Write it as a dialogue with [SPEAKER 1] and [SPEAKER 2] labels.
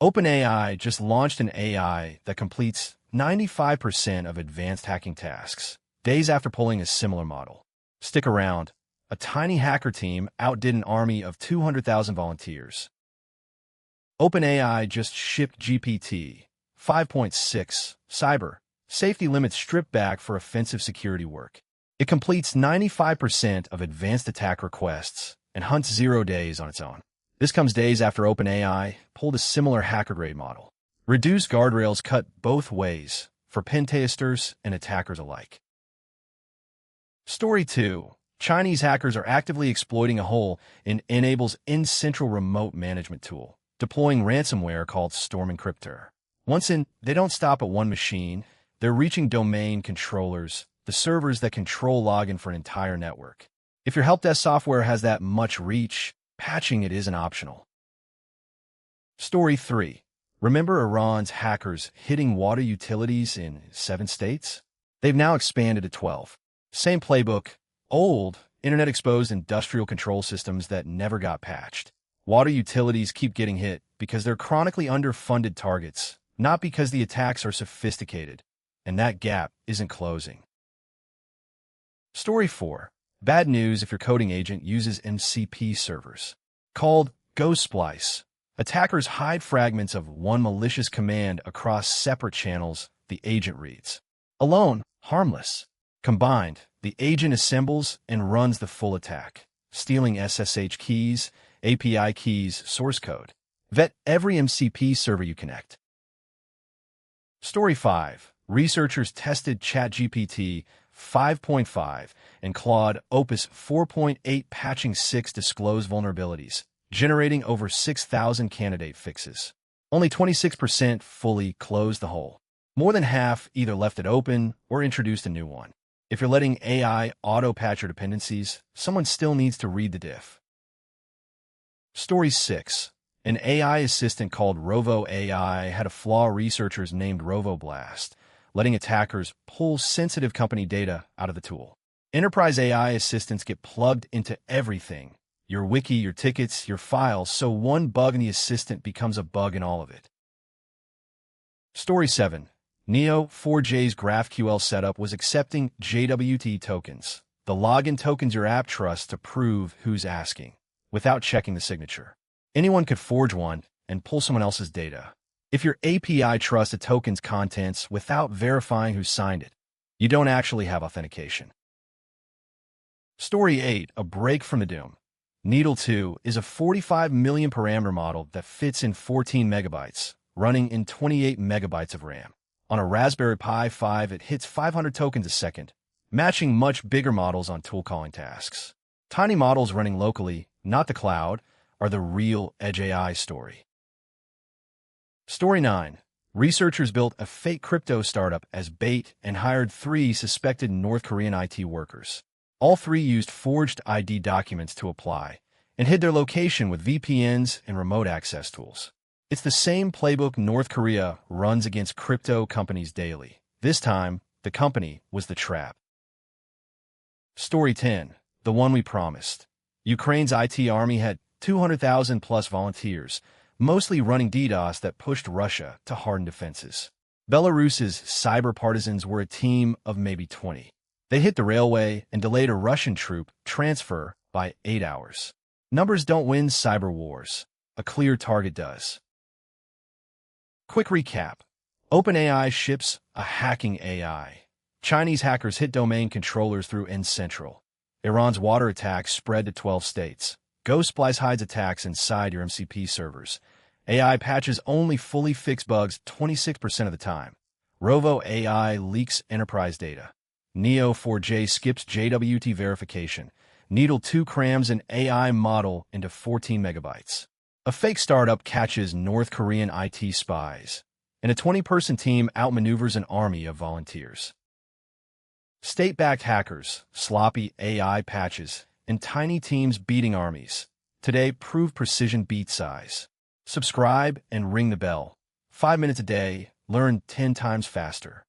[SPEAKER 1] OpenAI just launched an AI that completes 95% of advanced hacking tasks, days after pulling a similar model. Stick around. A tiny hacker team outdid an army of 200,000 volunteers. OpenAI just shipped GPT 5.6 Cyber safety limits stripped back for offensive security work. It completes 95% of advanced attack requests and hunts 0 days on its own. This comes days after OpenAI pulled a similar hacker-grade model. Reduced guardrails cut both ways for pentesters and attackers alike. Story 2. Chinese hackers are actively exploiting a hole in Enable's in-central remote management tool, deploying ransomware called StormEncryptor. Once in, they don't stop at one machine. They're reaching domain controllers, the servers that control login for an entire network. If your help desk software has that much reach, patching it isn't optional. Story 3. Remember Iran's hackers hitting water utilities in 7 states? They've now expanded to 12. Same playbook, old, internet-exposed industrial control systems that never got patched. Water utilities keep getting hit because they're chronically underfunded targets, not because the attacks are sophisticated, and that gap isn't closing. Story 4. Bad news if your coding agent uses MCP servers. Called GhostSplice, attackers hide fragments of one malicious command across separate channels the agent reads. Alone, harmless. Combined, the agent assembles and runs the full attack, stealing SSH keys, API keys, source code. Vet every MCP server you connect. Story 5. Researchers tested ChatGPT 5.5 and Claude Opus 4.8 patching 6 disclosed vulnerabilities, generating over 6,000 candidate fixes. Only 26% fully closed the hole. More than half either left it open or introduced a new one. If you're letting AI auto-patch your dependencies, someone still needs to read the diff. Story 6. An AI assistant called Rovo AI had a flaw researchers named Rovo Blast, letting attackers pull sensitive company data out of the tool. Enterprise AI assistants get plugged into everything, your wiki, your tickets, your files, so one bug in the assistant becomes a bug in all of it. Story 7. Neo4j's GraphQL setup was accepting JWT tokens, the login tokens your app trusts to prove who's asking, without checking the signature. Anyone could forge one and pull someone else's data. If your API trusts a token's contents without verifying who signed it, you don't actually have authentication. Story 8. A break from the doom. Needle 2 is a 45 million parameter model that fits in 14 megabytes, running in 28 megabytes of RAM. On a Raspberry Pi 5, it hits 500 tokens a second, matching much bigger models on tool calling tasks. Tiny models running locally, not the cloud, are the real edge AI story. Story 9. Researchers built a fake crypto startup as bait and hired 3 suspected North Korean IT workers. All 3 used forged ID documents to apply and hid their location with VPNs and remote access tools. It's the same playbook North Korea runs against crypto companies daily. This time, the company was the trap. Story 10. The one we promised. Ukraine's IT army had 200,000 plus volunteers, mostly running DDoS that pushed Russia to harden defenses. Belarus's cyber partisans were a team of maybe 20. They hit the railway and delayed a Russian troop transfer by 8 hours. Numbers don't win cyber wars. A clear target does. Quick recap. OpenAI ships a hacking AI. Chinese hackers hit domain controllers through N-Central. Iran's water attacks spread to 12 states. GhostSplice hides attacks inside your MCP servers. AI patches only fully fix bugs 26% of the time. Rovo AI leaks enterprise data. Neo4j skips JWT verification. Needle 2 crams an AI model into 14 megabytes. A fake startup catches North Korean IT spies, and a 20-person team outmaneuvers an army of volunteers. State-backed hackers, sloppy AI patches, and tiny teams beating armies. Today, prove precision beat size. Subscribe and ring the bell. 5 minutes a day, learn 10 times faster.